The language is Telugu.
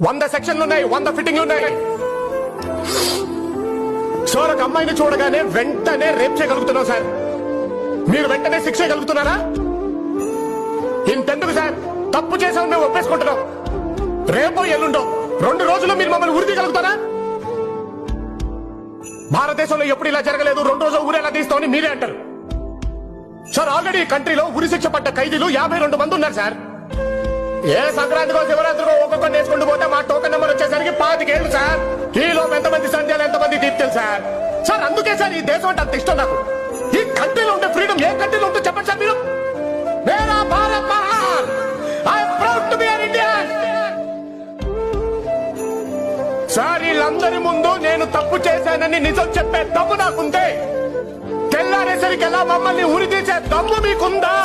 100 సెక్షన్లు ఉన్నాయి, 100 ఫిట్టింగ్లు ఉన్నాయి. సార్ ఒక అమ్మాయిని చూడగానే వెంటనే రేప్ చేయగలుగుతున్నావు సార్, మీరు వెంటనే శిక్ష చేయగలుగుతున్నారా? ఇంతెందుకు సార్, తప్పు చేసామని మేము ఒప్పేసుకుంటున్నాం. రేపో ఎల్లుండో 2 రోజుల్లో మీరు మమ్మల్ని ఉరి తీయగలుగుతారా? భారతదేశంలో ఎప్పుడు ఇలా జరగలేదు, 2 రోజులు ఊరు ఎలా తీస్తామని మీరే అంటారు సార్. ఆల్రెడీ ఈ కంట్రీలో ఉరి శిక్ష పడ్డ ఖైదీలు 52 మంది ఉన్నారు సార్. ఏ సంక్రాంతికో శివరాత్రికో ఒక్కొక్కరు నేర్చుకుంటూ పోతే మా టోకెన్ నెంబర్ వచ్చేసరికి 25 ఏళ్ళు సార్. ఈలోపు ఎంతమంది సంధ్యాలు, ఎంతమంది దీప్తులు సార్. సార్ అందుకే సార్ ఈ దేశం అంటే అంత ఇష్టం నాకు. ఈ కంట్రీలో ఉండే ఫ్రీడమ్ ఏ కంట్రీలో ఉంటే చెప్పండి సార్ మీరు. మేరా భారత్ మహాన్, I am proud to be an Indian. Sir వీళ్ళందరి ముందు నేను తప్పు చేశానని నిజం చెప్పే దమ్ము నాకుందే. తెల్లారేసరికి ఎలా మమ్మల్ని ఉరి తీసే దమ్ము మీకుందా?